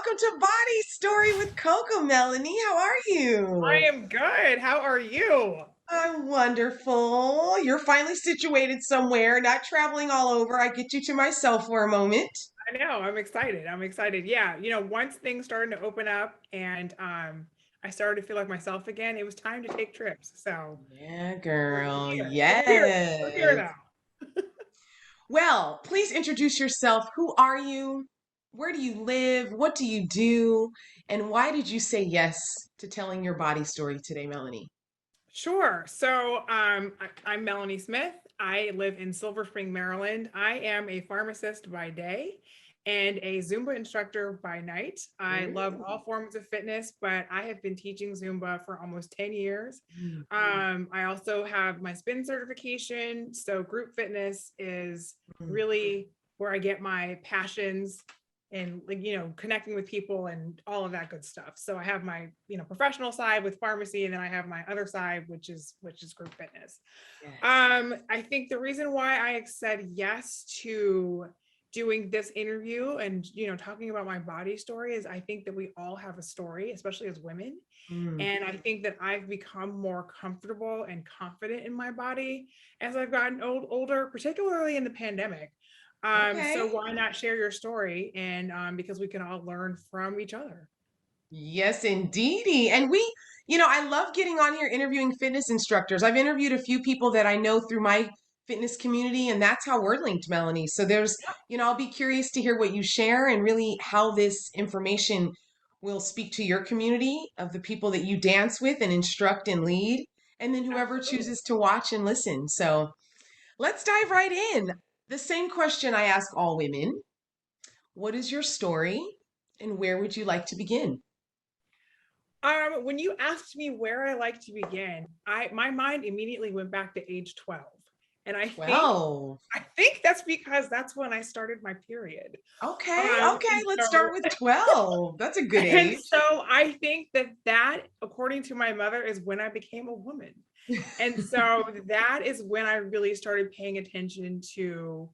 welcome to Body Story with Coco, Melanie. How are I you? am good. How are you? I'm wonderful. You're finally situated somewhere, not traveling all over. I get you to myself for a moment. I know. I'm excited. I'm excited. Yeah. Once things started to open up and I started to feel like myself again, it was time to take trips. So Yeah, we're girl. here. We're here. We're here Yes. now. Well, please introduce yourself. Who are you? Where do you live? What do you do? And why did you say yes to telling your body story today, Melanie? Sure. So I'm Melanie Smith. I live in Silver Spring, Maryland. I am a pharmacist by day and a Zumba instructor by night. I love all Mm. forms of fitness, but I have been teaching Zumba for almost 10 years. Mm. I also have my spin certification. So group fitness is Mm. really where I get my passions and like connecting with people and all of that good stuff. So I have my professional side with pharmacy, and then I have my other side which is group fitness. Yes. I think the reason why I said yes to doing this interview and talking about my body story is I think that we all have a story, especially as women. Mm. And I think that I've become more comfortable and confident in my body as I've gotten older, particularly in the pandemic. So Okay. why not share your story? And because we can all learn from each other. Yes, indeedy. And I love getting on here interviewing fitness instructors. I've interviewed a few people that I know through my fitness community, and that's how we're linked, Melanie. So I'll be curious to hear what you share and really how this information will speak to your community of the people that you dance with and instruct and lead, and then whoever Absolutely. chooses to watch and listen. So let's dive right in. The same question I ask all women. What is your story, and where would you like to begin? When you asked me where I like to begin, my mind immediately went back to age 12. And I think 12. I think that's because that's when I started my period. Okay, Um, okay, and let's so start with 12. That's a good and age. so I think that according to my mother, is when I became a woman. And so that is when I really started paying attention to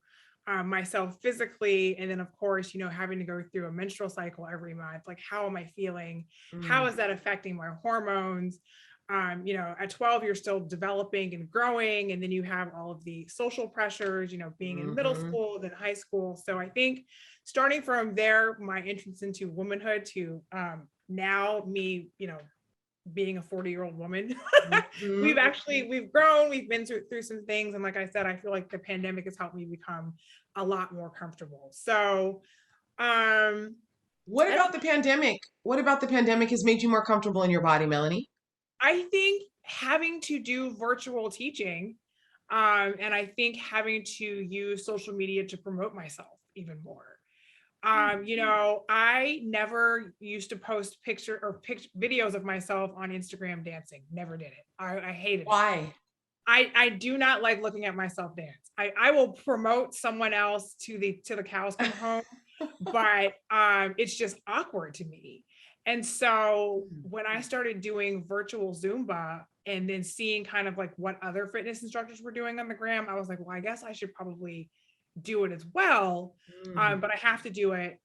myself physically. And then, of course, having to go through a menstrual cycle every month. Like, how am I feeling? How Mm, is that affecting my hormones? At 12, you're still developing and growing. And then you have all of the social pressures, being in middle mhm. school, then high school. So I think starting from there, my entrance into womanhood to now me, being a 40-year-old woman. Mhm. We've grown, we've been through some things. And like I said, I feel like the pandemic has helped me become a lot more comfortable. So um What I about don't the pandemic? What about the pandemic has made you more comfortable in your body, Melanie? I think having to do virtual teaching, and I think having to use social media to promote myself even more. Mm. I never used to post videos of myself on Instagram dancing. Never did it. I hated it. Why? I do not like looking at myself dance. I will promote someone else to the cows come home, but it's just awkward to me. And so Mm. when I started doing virtual Zumba and then seeing kind of like what other fitness instructors were doing on the gram, I was like, well, I guess I should probably do it as well. Mm. But I have to do it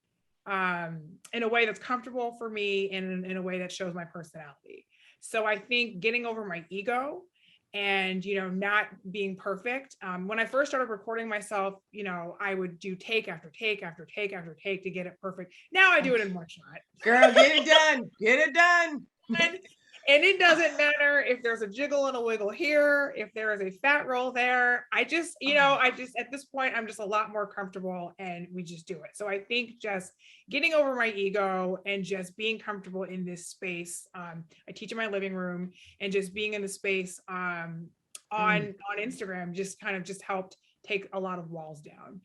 in a way that's comfortable for me and in a way that shows my personality. So I think getting over my ego and not being perfect. When I first started recording myself, I would do take after take after take after take to get it perfect. Now I do it Okay. in one shot. Girl, get it done. Get it done. And, and it doesn't matter if there's a jiggle and a wiggle here, if there is a fat roll there. I just at this point, I'm just a lot more comfortable and we just do it. So I think just getting over my ego and just being comfortable in this space. I teach in my living room, and just being in the space Mm. on Instagram just kind of just helped take a lot of walls down.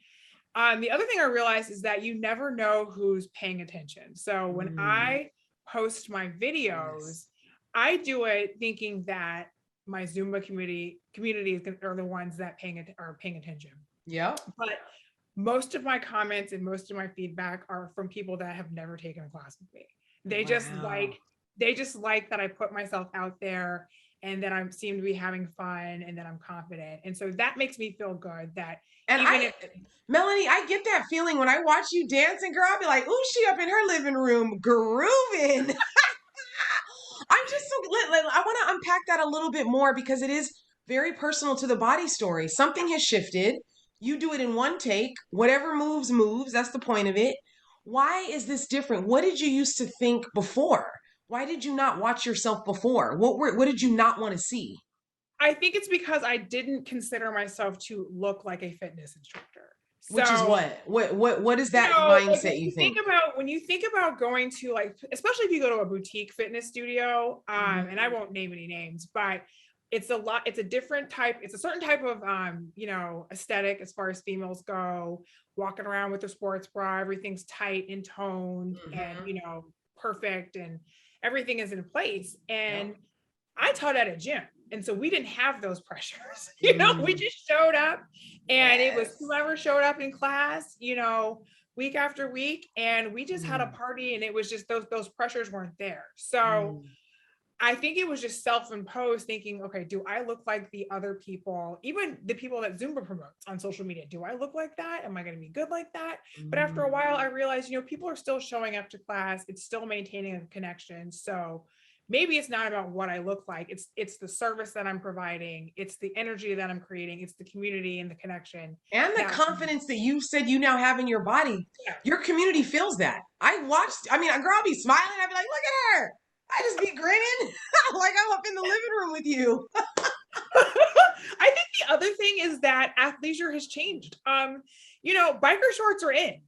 The other thing I realized is that you never know who's paying attention. So when Mm. I post my Yes. videos, I do it thinking that my Zumba community are the ones that are paying attention. Yep. But most of my comments and most of my feedback are from people that have never taken a class with me. They just Wow. like they just like that I put myself out there and that I seem to be having fun and that I'm confident. And so that makes me feel good that And even if Melanie, I get that feeling when I watch you dancing, girl. I'll be like, ooh, she up in her living room grooving. I'm just so I want to unpack that a little bit more because it is very personal to the body story. Something has shifted. You do it in one take. Whatever moves, moves. That's the point of it. Why is this different? What did you used to think before? Why did you not watch yourself before? What did you not want to see? I think it's because I didn't consider myself to look like a fitness instructor. Which is So, what is that like mindset you think? when you think about going to like, especially if you go to a boutique fitness studio, and I Mhm. won't name any names, but it's a different type, it's a certain type of aesthetic as far as females go, walking around with their sports bra, everything's tight and toned and Mhm. perfect and everything is in place. Yep. And I taught at a gym. And so we didn't have those pressures. We Mm. just showed up and it was Yes. whoever showed up in class, week after week. And we just had a Mm. party and it was just those pressures weren't there. So Mm. I think it was just self-imposed thinking, okay, do I look like the other people, even the people that Zumba promotes on social media? Do I look like that? Am I going to be good like that? But after a Mm. while, I realized, people are still showing up to class. It's still maintaining a connection. So maybe it's not about what I look like. It's the service that I'm providing. It's the energy that I'm creating. It's the community and the connection And the that, confidence that you said you now have in your body. yeah. Your community feels that. I mean, a girl be smiling. I'd be like, look at her. I just be grinning like I'm up in the living room with you. I think the other thing is that athleisure has changed. Biker shorts are in,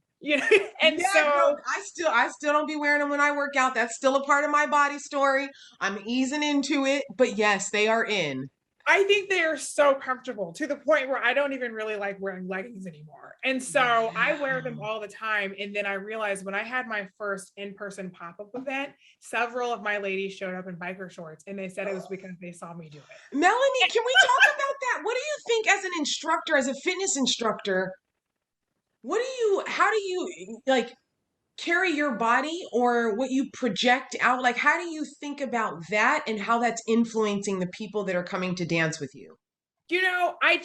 and Yeah, girl, so I still don't be wearing them when I work out. That's still a part of my body story. I'm easing into it, but yes, they are in. I think they are so comfortable to the point where I don't even really like wearing leggings anymore. And so I wear them Wow. all the time. And then I realized when I had my first in-person pop-up event, several of my ladies showed up in biker shorts and they said it was because they saw me do it. Melanie, can we talk about that? What do you think as an instructor, as a fitness instructor? How do you like carry your body or what you project out? Like, how do you think about that and how that's influencing the people that are coming to dance with you? I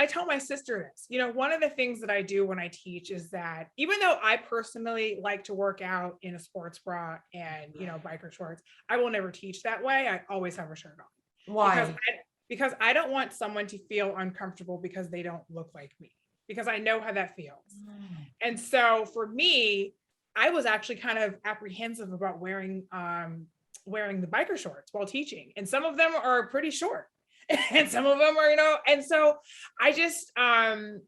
tell my sister this, one of the things that I do when I teach is that even though I personally like to work out in a sports bra and, biker shorts, I will never teach that way. I always have a shirt on because Why? I don't want someone to feel uncomfortable because they don't look like me, because I know how that feels. And so for me, I was actually kind of apprehensive about wearing the biker shorts while teaching. And some of them are pretty short. And some of them are, and so I just was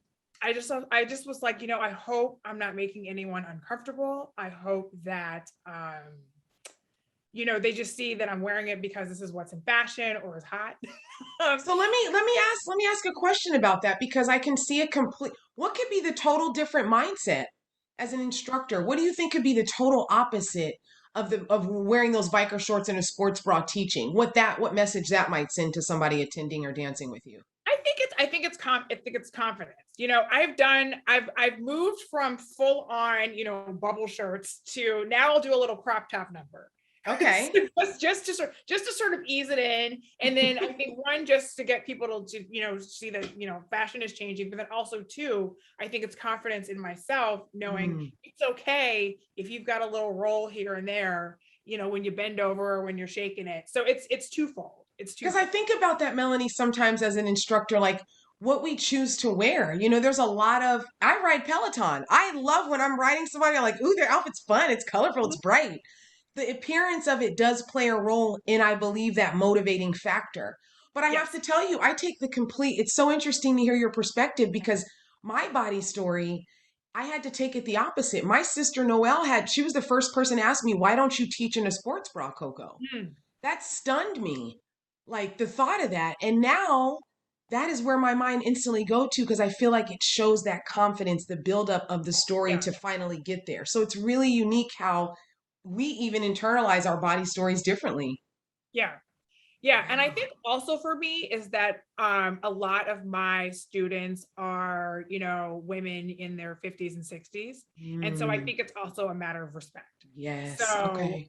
like, I hope I'm not making anyone uncomfortable. I hope that they just see that I'm wearing it because this is what's in fashion or is hot. um, So let me ask a question about that because I can see a complete what could be the total different mindset as an instructor? What do you think could be the total opposite of wearing those biker shorts and a sports bra teaching? What message that might send to somebody attending or dancing with you? I think it's confidence. I've moved from full on, bubble shirts to now I'll do a little crop top number. Okay. Just to sort of ease it in. And then I think one, just to get people to see that, fashion is changing, but then also two, I think it's confidence in myself, knowing Mm. it's okay if you've got a little roll here and there, when you bend over or when you're shaking it. So it's twofold. It's Because I twofold. think about that, Melanie, sometimes as an instructor, like what we choose to wear. There's a lot of, I ride Peloton. I love when I'm riding somebody, I'm like, ooh, their outfit's fun. It's colorful. It's bright. The appearance of it does play a role in, I believe, that motivating factor. But I have to Yes. tell you, I take it's so interesting to hear your perspective because my body story, I had to take it the opposite. My sister Noelle she was the first person to ask me, why don't you teach in a sports bra, Coco? Mm, That stunned me, like the thought of that. And now that is where my mind instantly go to because I feel like it shows that confidence, the buildup of the story yeah. to finally get there. So it's really unique how we even internalize our body stories differently. Yeah. Yeah, and I Wow. think also for me is that a lot of my students are, women in their 50s and 60s. And so I Mm, think it's also a matter of respect. yes. So Okay.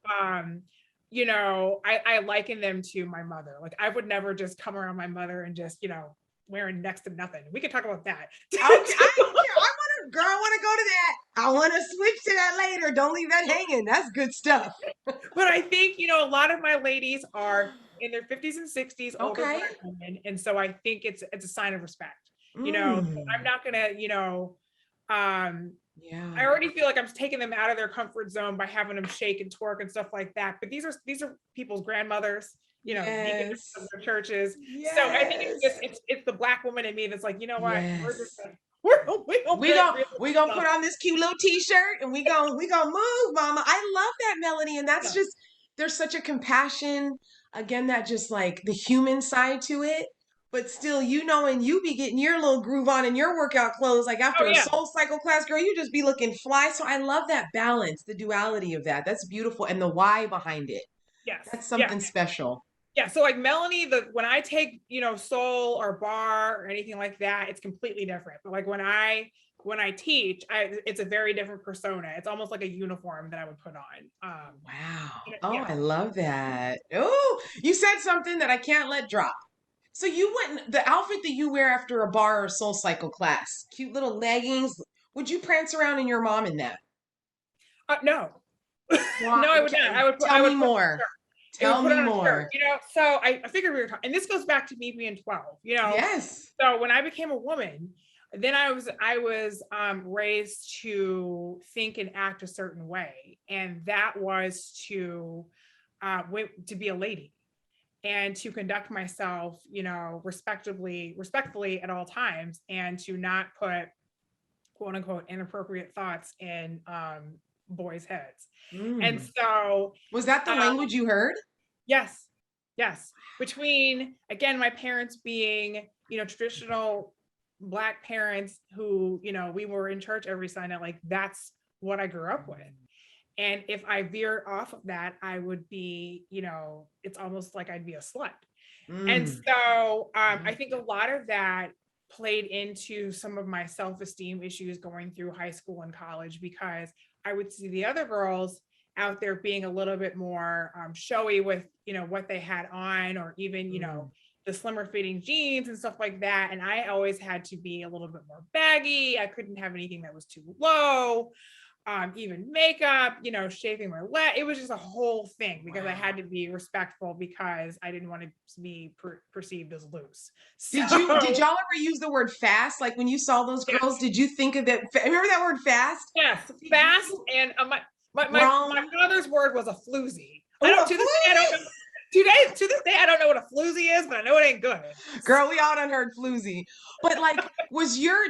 I liken them to my mother. Like I would never just come around my mother and just, wearing next to nothing. We could talk about that. Okay, I don't care. Girl, I want to go to that. I want to switch to that later. Don't leave that hanging. That's good stuff. But I think, a lot of my ladies are in their 50s and 60s, older Okay. Black women. And so I think it's a sign of respect. So I'm Mm, not gonna, I yeah. already feel like I'm taking them out of their comfort zone by having them shake and twerk and stuff like that. But these are people's grandmothers, deacons of Yes. their churches. So I think it's Yes. just it's the Black woman in me that's like, what, we're just Yes. we're gonna We get go real we gonna stuff. put on this cute little t-shirt and we gonna move, mama. I love that, Melanie. And that's Yeah. just there's such a compassion, again, that just like the human side to it. But still, and you be getting your little groove on in your workout clothes, like Oh after a yeah. soul cycle class, girl, you just be looking fly. So I love that balance, the duality of that. That's beautiful. And the why behind it. Yes. That's Yeah. something special. Yeah. So like Melanie, when I take, soul or bar or anything like that, it's completely different. But like when I teach, it's a very different persona. It's almost like a uniform that I would put on. Wow. Oh, Yeah. I love that. Oh, you said something that I can't let drop. So you went the outfit that you wear after a bar or soul cycle class, cute little leggings. Would you prance around in your mom in that? No. Why? No, I would not. Tell I me would put more. it would Tell put me on a shirt, more. So I figured we were talking, and this goes back to me being 12. Yes. So when I became a woman, then I was raised to think and act a certain way, and that was to be a lady and to conduct myself, respectfully at all times, and to not put quote unquote inappropriate thoughts in boys' heads. And Mm. so Was that the uh, language you heard? yes, yes. Between again, my parents being, traditional Black parents who, we were in church every Sunday, like that's what I grew up with. And if I veered off of that, I would be, it's almost like I'd be a slut. And Mm. so I Yeah. think a lot of that played into some of my self-esteem issues going through high school and college, because I would see the other girls out there being a little bit more showy with, what they had on, or even, Mm. the slimmer fitting jeans and stuff like that. And I always had to be a little bit more baggy. I couldn't have anything that was too low. Even makeup, shaving my leg. It was just a whole thing because I Wow. had to be respectful because I didn't want to be perceived as loose. Did So y'all ever use the word fast? Like when you saw those girls, yes, did you think of that? Remember that word fast? yes, Did fast. you And my grown? father's word was a floozy. I Oh, don't a to this day I don't know. floozy. To this day I don't know what a floozy is, but I know it ain't good. Girl, we all done heard floozy. But like,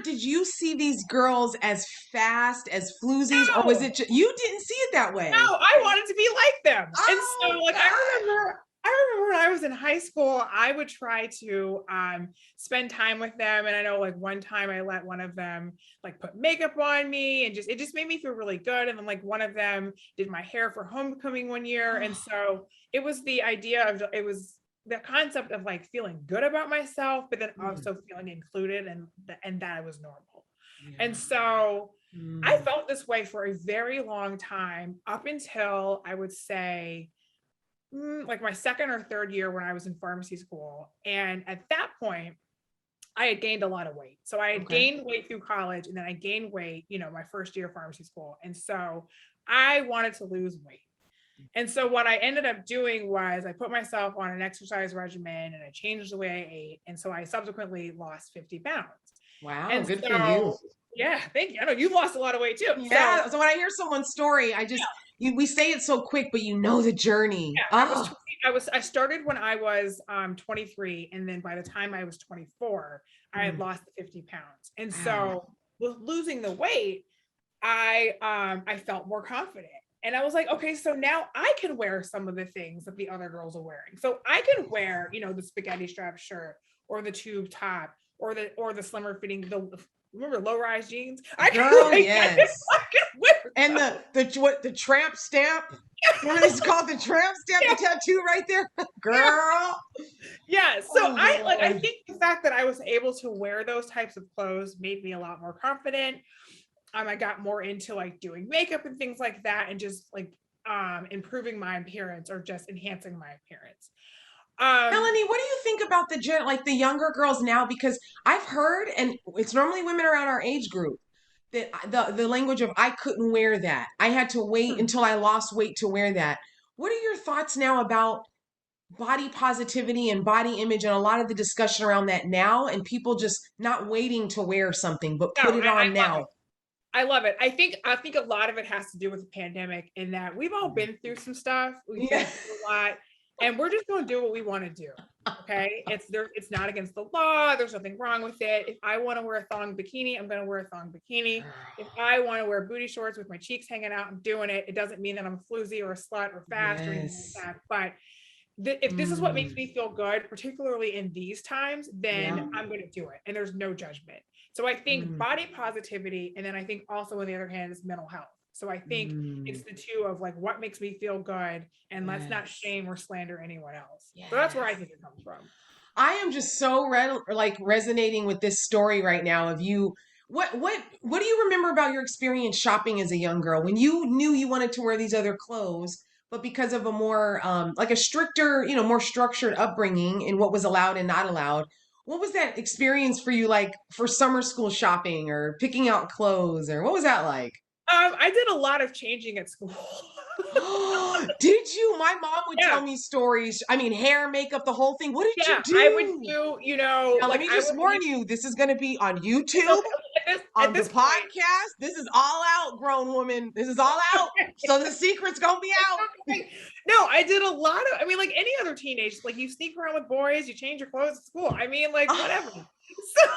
did you see these girls as fast as floozies, or was No, it, you didn't see it that way? no, I wanted to be like them. And so Oh, like God. I remember when I was in high school, I would try to spend time with them. And I know like one time I let one of them like put makeup on me, and it just made me feel really good. And then like one of them did my hair for homecoming one year. And so it was the concept of like feeling good about myself, but then Mm, also feeling included, and that I was normal. And yeah. so I Mm, felt this way for a very long time, up until I would say like my second or third year when I was in pharmacy school. And at that point, I had gained a lot of weight. So I had okay. gained weight through college, and then I gained weight, my first year of pharmacy school. And so I wanted to lose weight. And so what I ended up doing was I put myself on an exercise regimen, and I changed the way I ate. And so I subsequently lost 50 pounds. Wow, And good for you. so, yeah, thank you. I know you lost a lot of weight too. So Yeah. So when I hear someone's story, we say it so quick, but you know the journey. yeah, Oh, I started when I was 23, and then by the time I was 24, I had mm, lost 50 pounds. And wow. so with losing the weight, I felt more confident. And I was like, okay, so now I can wear some of the things that the other girls are wearing. So I can wear, the spaghetti strap shirt, or the tube top, or the slimmer fitting, remember low rise jeans? I can Girl, like yes. I can wear And the tramp stamp. Remember this is called the tramp stamp, the those. tattoo right there? Yeah. Girl. Yeah, so Oh I Lord. think the fact that I was able to wear those types of clothes made me a lot more confident. I got more into like doing makeup and things like that, and just like improving my appearance or just enhancing my appearance. Melanie, what do you think about like the younger girls now? Because I've heard, and it's normally women around our age group, that the language of I couldn't wear that. I had to wait until I lost weight to wear that. What are your thoughts now about body positivity and body image and a lot of the discussion around that now and people just not waiting to wear something but No, put it on I love now? it. I love it. I think a lot of it has to do with the pandemic in that we've all been through some stuff. We've Yeah. been through a lot, and we're just going to do what we want to do. Okay, it's not against the law. There's nothing wrong with it. If I want to wear a thong bikini, I'm going to wear a thong bikini. If I want to wear booty shorts with my cheeks hanging out, I'm doing it. It doesn't mean that I'm a floozy or a slut or fast or anything like Yes. that. But if this is what makes Mm. me feel good, particularly in these times, Yeah. then I'm going to do it. And there's no judgment. So I think Mm. body positivity, and then I think also on the other hand is mental health. So I think it's Mm. the two of like what makes me feel good, and let's not Yes. shame or slander anyone else. So that's where I Yes. think it comes from. I am just so like resonating with this story right now of you. What do you remember about your experience shopping as a young girl when you knew you wanted to wear these other clothes, but because of a more like a stricter, more structured upbringing in what was allowed and not allowed? What was that experience for you like for summer school shopping or picking out clothes or what was that like? I did a lot of changing at school. Did you? My mom would Yeah, tell me stories. I mean, hair, makeup, the whole thing. What did you yeah. I would do? do, Now, let like me I just would. warn you, this is going to be on It's YouTube, okay at on the this point. podcast. This is all out, grown woman. This is all out. So the secret's going to be out. No, I did a lot of, I mean, like any other teenage, like you sneak around with boys, you change your clothes at school. I mean, like whatever. So,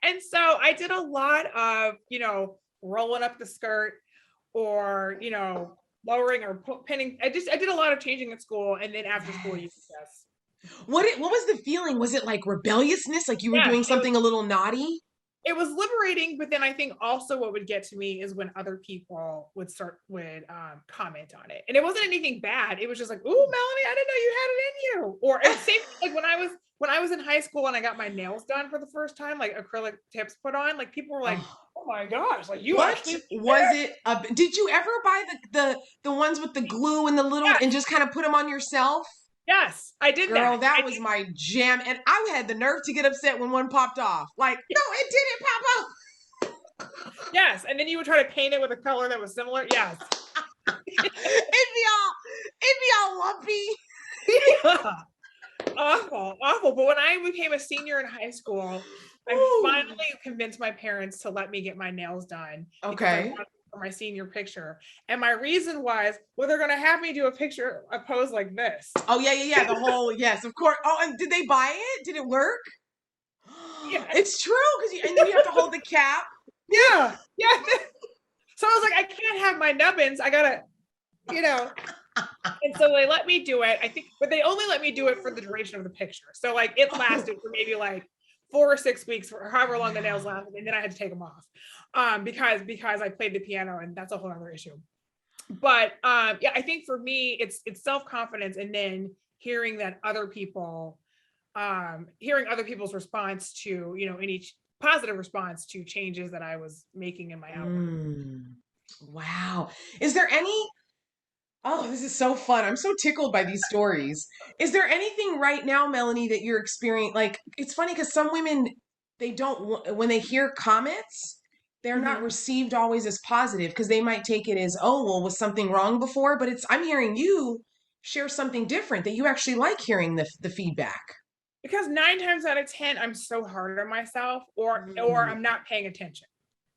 and so I did a lot of, rolling up the skirt or, lowering or pinning. I did a lot of changing at school. And then after school, you Yes. just, What was the feeling? Was it like rebelliousness, like you were yeah, doing something a little naughty? it was liberating, but then I think also what would get to me is when other people would comment on it, and it wasn't anything bad. It was just like, "Ooh, Melanie, I didn't know you had it in you." Or and same like when I was in high school and I got my nails done for the first time, like acrylic tips put on, like people were like, Oh, "Oh my gosh, like you what actually did was that?" it? Did you ever buy the ones with the glue and the little Yes, and just kind of put them on yourself? yes, I did Girl, that. that was my jam. And I had the nerve to get upset when one popped off. Like, no, it didn't pop Yes, and then you would try to paint it with a color that was similar. Yes. off. It'd be all lumpy. Yeah. Awful, awful. But when I became a senior in high school, I finally Ooh. convinced my parents to let me get my nails done because I Okay. wanted for my senior picture. And my reason was, well, they're going to have me do a pose like this. Oh yeah, yeah, yeah. The whole yes, of course. Oh, and did they buy it? Did it work? Yeah, It's true because and then you have to hold the cap. yeah, yeah. So I was like, I can't have my nubbins. I gotta, you know. And so they let me do it. I think, but they only let me do it for the duration of the picture. So like it Oh, lasted for maybe like 4 or 6 weeks, or however long the nails wow. lasted, and then I had to take them off, because I played the piano, and that's a whole other issue. But yeah, I think for me, it's self confidence, and then hearing other people's response to any positive response to changes that I was making in my outward. Mm, wow. Is there any Oh, this is so fun. I'm so tickled by these stories. Is there anything right now, Melanie, that you're experiencing? Like, it's funny because some women, they don't, when they hear comments, they're not Mhm. received always as positive because they might take it as, oh, well, was something wrong before? But I'm hearing you share something different that you actually like hearing the feedback. Because 9 times out of 10, I'm so hard on myself, or Mm, I'm not paying attention.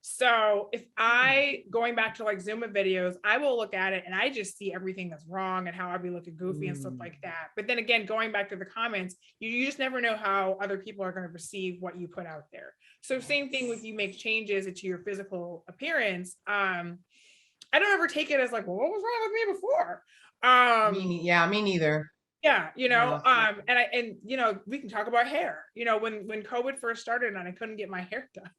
So if mm, I going back to like Zumba videos, I will look at it and I just see everything that's wrong and how I'd be looking goofy and stuff mm. like that. But then again, going back to the comments, you just never know how other people are going to perceive what you put out there. So same thing with Yes. you make changes to your physical appearance. I don't ever take it as like, well, what was wrong with me before? Yeah, me neither. Yeah, Yeah. and we can talk about hair. When COVID first started and I couldn't get my hair done,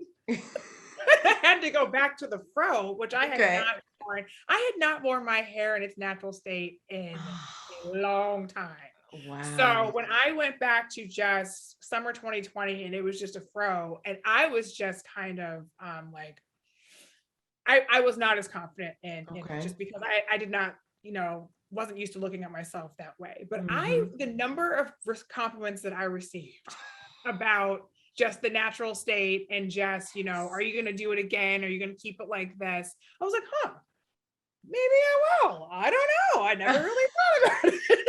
I had to go back to the fro, which I had Okay. not worn. I had not worn my hair in its natural state in a long time. So Wow. when I went back to just summer 2020 and it was just a fro, and I was just kind of like I was not as confident in it Okay. just because I did not wasn't used to looking at myself that way. But Hmm. the number of compliments that I received about just the natural state and just, are you going to do it again? Are you going to keep it like this? I was like, huh, maybe I will. I don't know. I never really thought about it.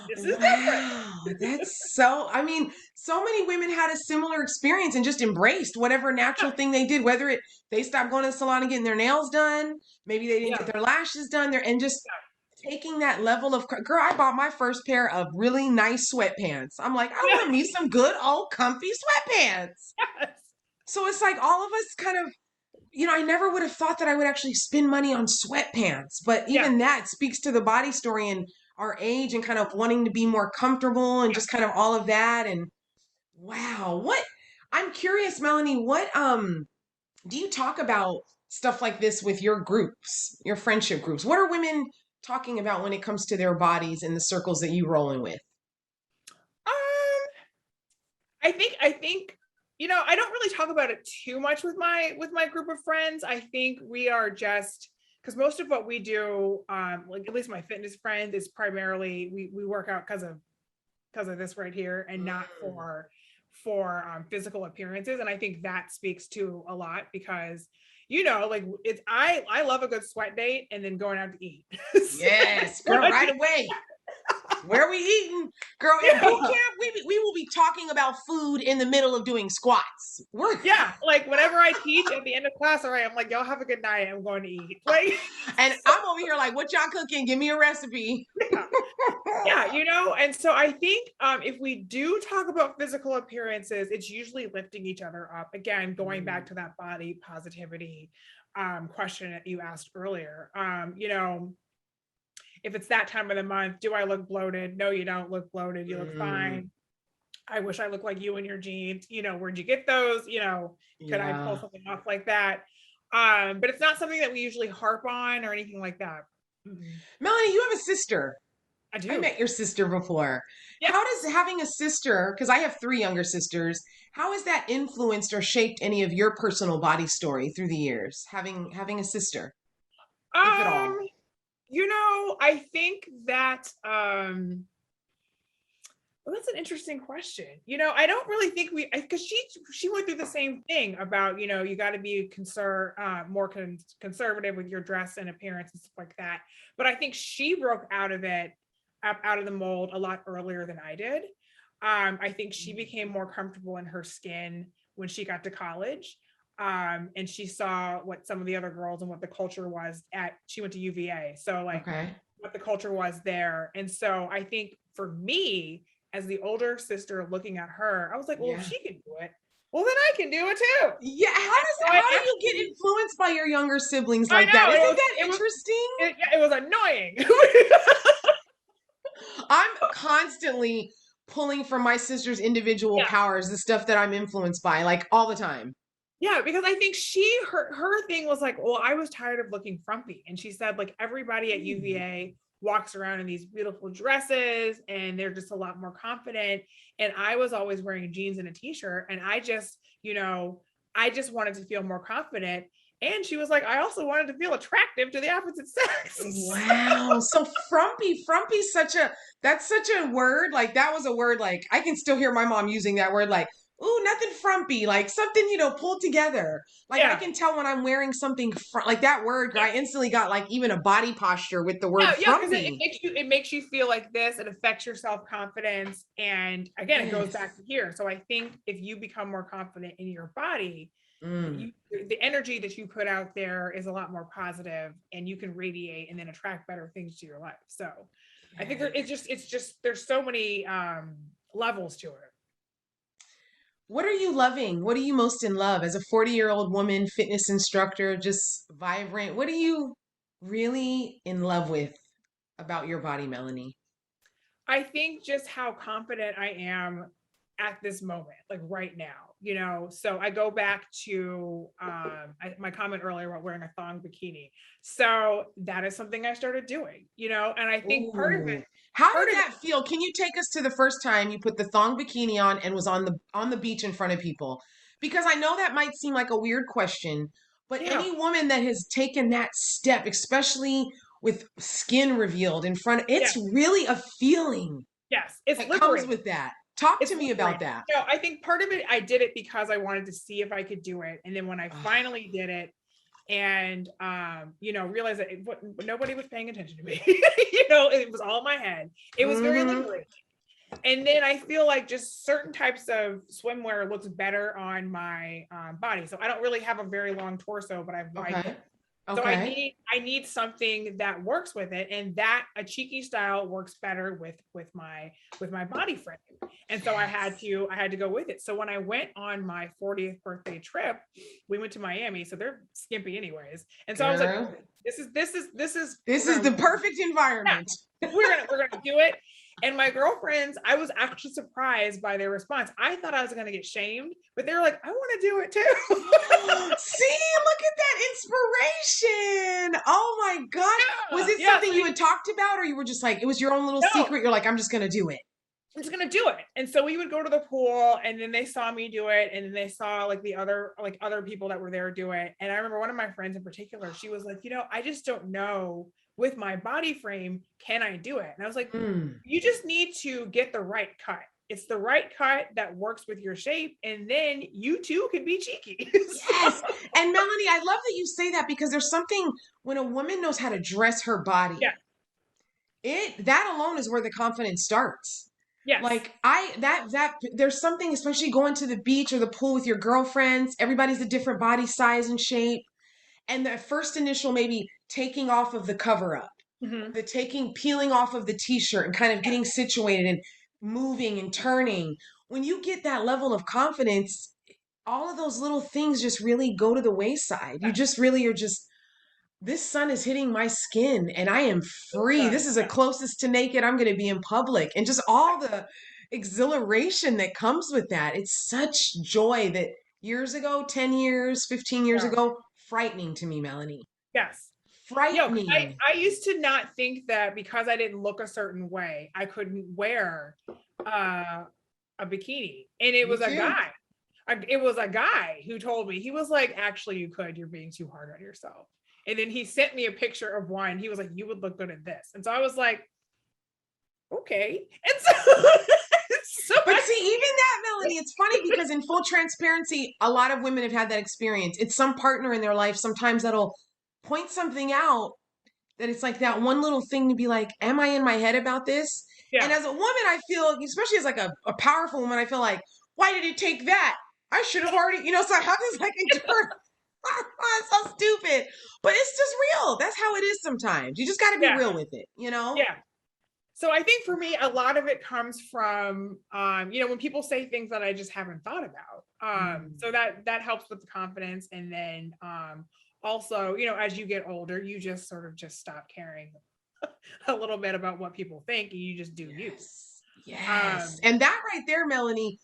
This is different. Wow, that's so, I mean, so many women had a similar experience and just embraced whatever Yeah. natural thing they did, whether they stopped going to the salon and getting their nails done, maybe they didn't get Yeah. their lashes done there, and just taking that level of, girl, I bought my first pair of really nice sweatpants. I'm like, I Yeah. want me some good old comfy sweatpants. Yes. So it's like all of us kind of, I never would have thought that I would actually spend money on sweatpants, but Yeah. even that speaks to the body story and our age and kind of wanting to be more comfortable and Yeah. just kind of all of that. And wow, I'm curious, Melanie, what do you talk about stuff like this with your groups, your friendship groups? What are women talking about when it comes to their bodies in the circles that you rolling with? Um, I think, I don't really talk about it too much with my group of friends. I think we are just because most of what we do, like at least my fitness friend is primarily we work out because of this right here and not Mm. for physical appearances. And I think that speaks to a lot because like I love a good sweat date and then going out to eat. So I Yes, girl, right away. Where we eating? Girl, in boot yeah. camp, we will be talking about food in the middle of doing squats. We're Yeah, like whenever I teach at the end of class, all right, I'm like, y'all have a good night. I'm going to eat. Like, and I'm over here like, what y'all cooking? Give me a recipe. yeah, yeah, and so I think if we do talk about physical appearances, it's usually lifting each other up. Again, going back Mm, to that body positivity question that you asked earlier. If it's that time of the month, do I look bloated? No, you don't look bloated. You look mm, fine. I wish I looked like you in your jeans. Where'd you get those? Could I pull yeah. something off like that? But it's not something that we usually harp on or anything like that. Mm-mm. Melanie, you have a sister. I I do. met your sister before. Yeah. How does having a sister, because I have three younger sisters, how has that influenced or shaped any of your personal body story through the years? Having a sister, if at Um, all. I think that well, that's an interesting question. I don't really think because she went through the same thing about you got to be more conservative with your dress and appearance and stuff like that. But I think she broke out of it, out of the mold a lot earlier than I did. I think she became more comfortable in her skin when she got to college, and she saw what some of the other girls and what the culture was at. She went to UVA, so like Okay. what the culture was there, and so I think for me as the older sister looking at her, I was like, well, if Yeah. she can do it, well, then I can do it too. Yeah, So I how do you get actually, influenced by your younger siblings I like that? know Isn't that interesting? it was annoying. I'm constantly pulling from my sister's individual Yeah. powers, the stuff that I'm influenced by, like all the time. Yeah, because I think her thing was like, well, I was tired of looking frumpy. And she said, like, everybody at Mm. UVA walks around in these beautiful dresses and they're just a lot more confident. And I was always wearing jeans and a t-shirt. And I just wanted to feel more confident. And she was like, I also wanted to feel attractive to the opposite sex. Wow. So frumpy's that's such a word. Like that was a word like I can still hear my mom using that word like, ooh, nothing frumpy, like something, pulled together. Like I Yeah. can tell when I'm wearing something like that word, girl, I instantly got like even a body posture with the word Yeah, because it frumpy. makes you feel like this. It affects your self confidence, and again, it goes back Yes. to here. So I think if you become more confident in your body, Mm. the energy that you put out there is a lot more positive, and you can radiate and then attract better things to your life. So I think Yes. it's just there's so many levels to it. What are you loving? What are you most in love as a 40-year-old woman, fitness instructor, just vibrant? What are you really in love with about your body, Melanie? I think just how confident I am at this moment, like right now, So I go back to my comment earlier about wearing a thong bikini. So that is something I started doing, and I think Ooh. How part did of it, that feel? Can you take us to the first time you put the thong bikini on and was on the beach in front of people? Because I know that might seem like a weird question, but yeah, any woman that has taken that step, especially with skin revealed in front. It's Yes. really a feeling Yes. It's that comes liberating. with that. Talk It's to me about liberating. that. So I think part of it, I did it because I wanted to see if I could do it. And then when I Oh, finally did it, and realized that nobody was paying attention to me. It was all in my head. It was very mm-hmm. liberating. And then I feel like just certain types of swimwear looks better on my body. So I don't really have a very long torso, but I have wide Okay. hips. So I Okay. need something that works with it, and that a cheeky style works better with my body frame. And so Yes. I had to go with it. So when I went on my 40th birthday trip, we went to Miami, so they're skimpy anyways. And so I was like, Girl, this is this we're is gonna the perfect yeah, environment. we're gonna do it. And my girlfriends, I was actually surprised by their response. I thought I was gonna get shamed, but they were like, I want to do it too. See, look at that inspiration. Oh my God. Was it Yeah. something you had talked about, or you were just like, it was your own little No, secret? You're like, I'm just going to do it. I'm just gonna do it. And so we would go to the pool, and then they saw me do it, and then they saw like the other people that were there do it. And I remember one of my friends in particular, she was like, I just don't know with my body frame, can I do it? And I was like, Mm. you just need to get the right cut. It's the right cut that works with your shape, and then you too can be cheeky. So, Yes. And Melanie, I love that you say that because there's something when a woman knows how to dress her yeah, body, that alone is where the confidence starts. yes, Like that there's something, especially going to the beach or the pool with your girlfriends, everybody's a different body size and shape. And the first initial maybe taking off of the cover up, hmm, the peeling off of the t-shirt and kind of yeah, getting situated and moving and turning. When you get that level of confidence, all of those little things just really go to the wayside. You yeah, just really are just, this sun is hitting my skin and I am free. yeah, This is the closest to naked I'm going to be in public. And just all the exhilaration that comes with that. It's such joy that years ago, 10 years, 15 years yeah, ago, frightening to me, Melanie. yes. Because Frightening. I used to not think that because I didn't look a certain way, I couldn't wear uh, a bikini. And it Me was a too. guy. It was a guy who told me, he was like, actually, you could. You're being too hard on yourself. And then he sent me a picture of one. He was like, you would look good in this. And so I was like, okay. And so, so But see, even that, Melanie, it's funny because in full transparency, a lot of women have had that experience. It's some partner in their life sometimes that'll point something out that it's like that one little thing to be like, am I in my head about this? And yeah, as a woman, I feel, especially as like a powerful woman, I feel like, why did it take that? I should have already, so I have this like internal, it's so stupid. But it's just real. That's how it is sometimes. You just got to be yeah, real with it? yeah. So I think for me, a lot of it comes from, when people say things that I just haven't thought about. So Mm. that helps with the confidence. And then also, as you get older, you just sort of just stop caring a little bit about what people think, and you just do you. Yes. Yes. Um, And that right there, Melanie,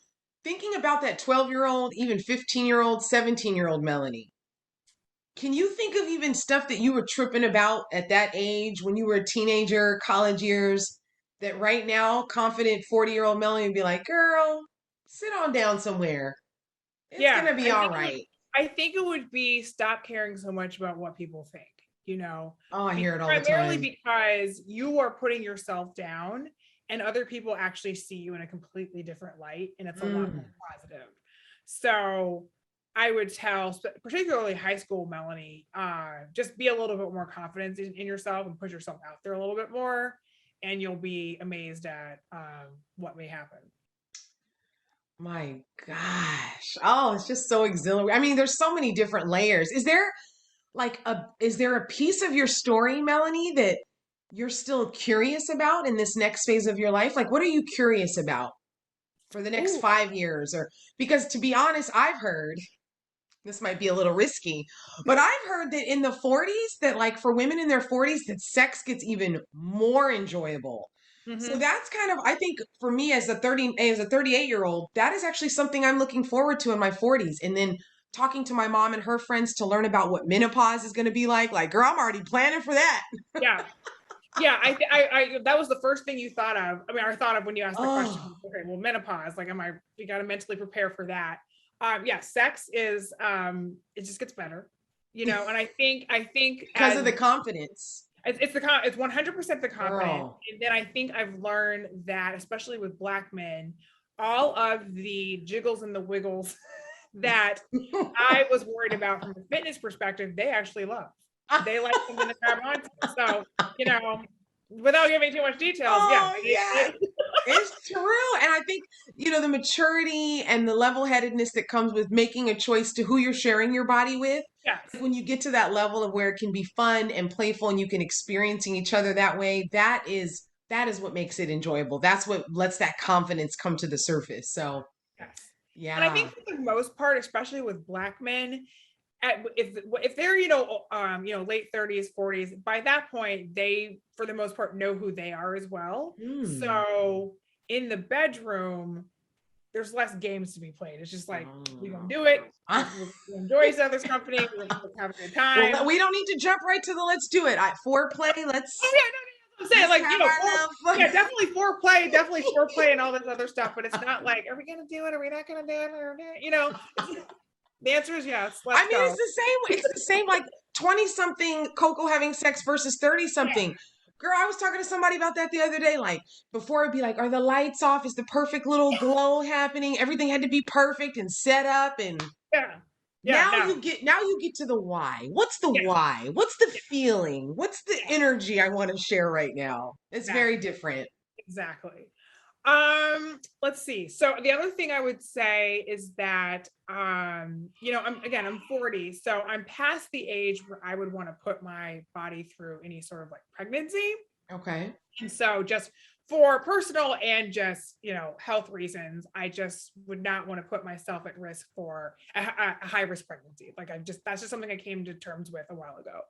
thinking about that 12-year-old, even 15-year-old, 17-year-old Melanie, can you think of even stuff that you were tripping about at that age when you were a teenager, college years, that right now, confident 40-year-old Melanie would be like, girl, sit on down somewhere. It's going yeah, to be all right. I think it would be stop caring so much about what people think, Oh, I hear it all the primarily time. because you are putting yourself down, and other people actually see you in a completely different light, and it's a lot more Mm. positive. So I would tell, particularly high school Melanie, just be a little bit more confident in yourself and put yourself out there a little bit more, and you'll be amazed at what may happen. My gosh. Oh, it's just so exhilarating. I mean, there's so many different layers. Is there a piece of your story, Melanie, that you're still curious about in this next phase of your life? Like, what are you curious about for the next Oh, 5 years? Or because to be honest, I've heard this might be a little risky, but I've heard that in the 40s, that like for women in their 40s, that sex gets even more enjoyable. So mm-hmm. that's kind of, I think for me as a 38-year-old, that is actually something I'm looking forward to in my 40s. And then talking to my mom and her friends to learn about what menopause is going to be like. Like, girl, I'm already planning for that. Yeah. Yeah, I that was the first thing you thought of. I mean, I thought of when you asked the question. Oh, Okay, well, menopause. Like, you got to mentally prepare for that. Yeah, sex is it just gets better, and I think because of the as confidence. it's 100% the confidence. Girl. And then I think I've learned that, especially with Black men, all of the jiggles and the wiggles that I was worried about from a fitness perspective, they actually love. They like something to grab onto. So, you know, without giving too much details, yeah. Oh, yes. It's true. And I think, the maturity and the level-headedness that comes with making a choice to who you're sharing your body with, Yes. like when you get to that level of where it can be fun and playful and you can experiencing each other that way, that is what makes it enjoyable. That's what lets that confidence come to the surface. So, Yes. And I think yeah. for the most part, especially with Black men, if they're late 30s 40s, by that point they for the most part know who they are as well. Hmm. So in the bedroom there's less games to be played. It's just like we're gonna Oh. do it, we'll enjoy each other's company, we're gonna have a good Well, time. we don't need to jump right to the let's do it. Foreplay, Oh let's yeah, no, no, I'm saying let's like have our little yeah, definitely foreplay and all this other stuff, but it's not like, are we gonna do it, are we not gonna do it, the answer is yes, I let's mean, go. it's the same like 20 something Coco having sex versus 30 Yeah, something. Girl, I was talking to somebody about that the other day. Like, before it'd be like, are the lights off? Is the perfect little glow happening? Everything had to be perfect and set up. And yeah, yeah, now no, you get to the why. What's the yeah, why? What's the yeah, feeling? What's the yeah, energy I want to share right now? It's very exactly. different. Exactly. Let's see. So the other thing I would say is that I'm 40, so I'm past the age where I would want to put my body through any sort of like pregnancy. Okay. And so just for personal and just, health reasons, I just would not want to put myself at risk for a high risk pregnancy. Like that's just something I came to terms with a while ago.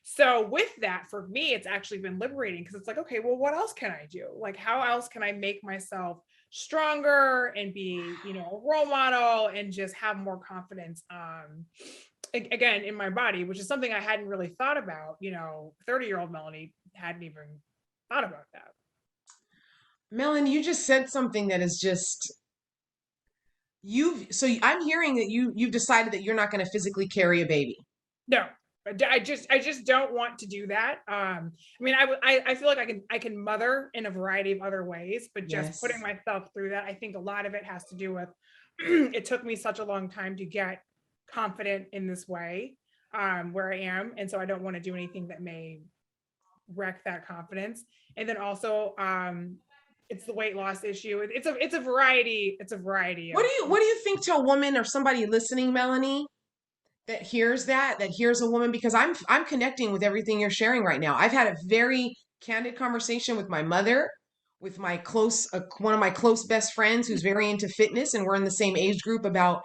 So with that, for me, it's actually been liberating because it's like, okay, well, what else can I do? Like, how else can I make myself stronger and be, a role model and just have more confidence, again, in my body, which is something I hadn't really thought about. 30-year-old Melanie hadn't even thought about that. Melanie, you just said something that is just I'm hearing that you've decided that you're not going to physically carry a baby. No, I just don't want to do that. I mean, I feel like I can mother in a variety of other ways, but just putting Yes. myself through that, I think a lot of it has to do with it took me such a long time to get confident in this way, where I am, and so I don't want to do anything that may wreck that confidence. And then also, it's the weight loss issue. It's a variety What of do you what do you think to a woman or somebody listening, Melanie, that hears a woman, because I'm connecting with everything you're sharing right now. I've had a very candid conversation with my mother, with my close one of my close best friends who's very into fitness, and we're in the same age group, about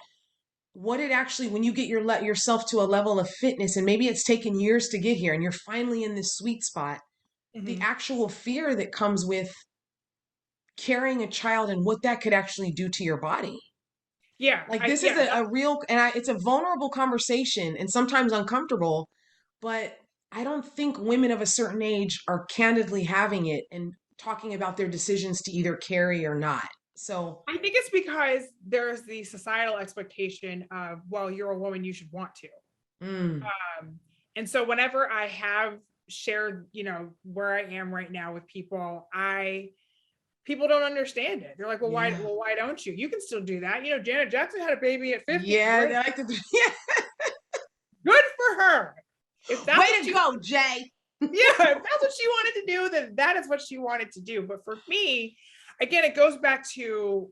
what it actually, when you get yourself to a level of fitness, and maybe it's taken years to get here and you're finally in this sweet spot, the Mhm. actual fear that comes with carrying a child and what that could actually do to your body. Yeah, Like, I this is yeah, a real, it's a vulnerable conversation and sometimes uncomfortable, but I don't think women of a certain age are candidly having it and talking about their decisions to either carry or not. So, I think it's because there's the societal expectation of, well, you're a woman, you should want to. mm, Um, and so whenever I have shared, where I am right now with people, people don't understand it. They're like, well, why, yeah. well, why don't you? You can still do that. Janet Jackson had a baby at 50. Yeah, they Great. like to, yeah. Good for her. If Way that's what to she go, Jay. Yeah, if that's what she wanted to do, then that is what she wanted to do. But for me, again, it goes back to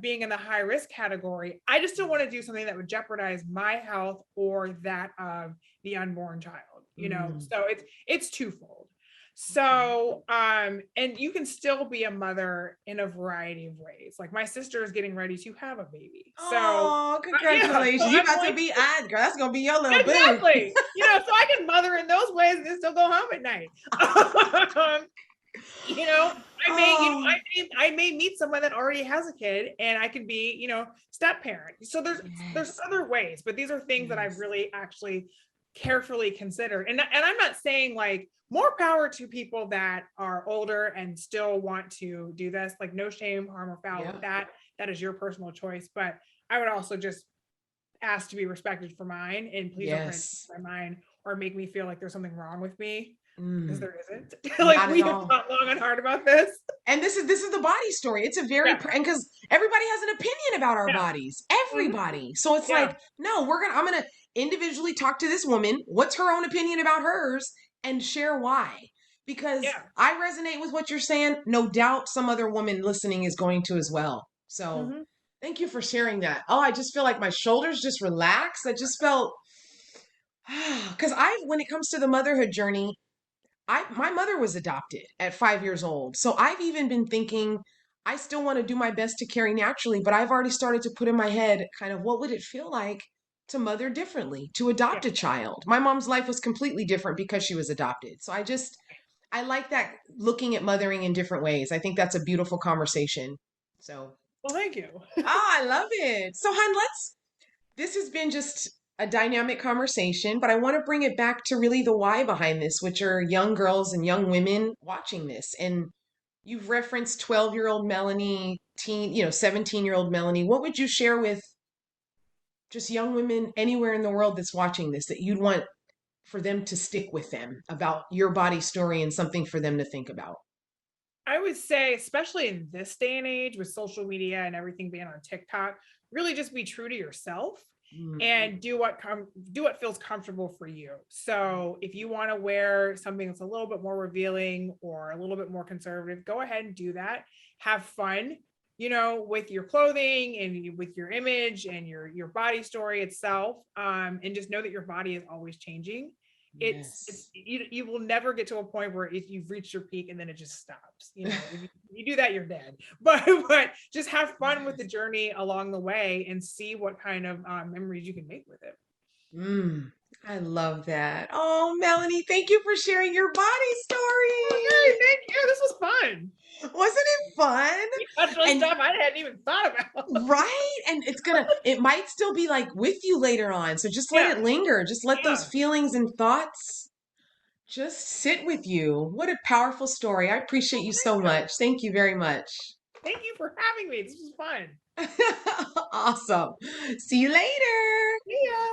being in the high risk category. I just don't want to do something that would jeopardize my health or that of the unborn child. Mm, So it's twofold. okay. So and you can still be a mother in a variety of ways. Like my sister is getting ready to have a baby. So Oh, yeah, so congratulations. You I'm about to going be girl. That's gonna be your little boo. exactly. So I can mother in those ways and still go home at night. Um, you know, I may, Oh, I may meet someone that already has a kid and I can be, step parent. So there's yes. other ways, but these are things that I've Yes. really actually carefully considered. And I'm not saying like more power to people that are older and still want to do this, like no shame, harm, or foul with Yeah. that. That is your personal choice. But I would also just ask to be respected for mine, and please don't try to Yes. change my mind or make me feel like there's something wrong with me. because Mm, there isn't. Like not at we have all. thought long and hard about this. And this is the body story. It's a very Yeah. and because everybody has an opinion about our Yeah. bodies. Mhm. Everybody. So it's Yeah. like, no, I'm gonna individually talk to this woman. What's her own opinion about hers and share why. Because Yeah. I resonate with what you're saying. No doubt some other woman listening is going to as well. So Mhm. thank you for sharing that. Oh, I just feel like my shoulders just relaxed. I just felt because when it comes to the motherhood journey, my mother was adopted at 5 years old. So I've even been thinking I still want to do my best to carry naturally, but I've already started to put in my head kind of what would it feel like to mother differently, to Yeah. adopt a child. My mom's life was completely different because she was adopted. So I like that looking at mothering in different ways. I think that's a beautiful conversation. So, Well, thank you. I love it. So, hon, this has been just a dynamic conversation, but I want to bring it back to really the why behind this, which are young girls and young women watching this. And you've referenced 12-year-old Melanie, 17-year-old Melanie. What would you share with just young women anywhere in the world that's watching this that you'd want for them to stick with them about your body story and something for them to think about? I would say, especially in this day and age with social media and everything being on TikTok, really just be true to yourself Mhm. and do what feels comfortable for you. So if you want to wear something that's a little bit more revealing or a little bit more conservative, go ahead and do that. Have fun, with your clothing and with your image and your body story itself. And just know that your body is always changing. It's Yes. you will never get to a point where if you've reached your peak and then it just stops. If you do that, you're dead. But just have fun with the Yes. journey along the way and see what kind of memories you can make with it. Mm, I love that. Oh, Melanie, thank you for sharing your body Okay, story. thank you. This was fun. Wasn't it fun? You touched on And stuff I hadn't even thought about. right? And it might still be like with you later on. So just let Yeah, it linger. Just let those yeah. feelings and thoughts just sit with you. What a powerful story. I appreciate Well, you thank so you. much. Thank you very much. Thank you for having me. This was fun. Awesome. See you later. See ya.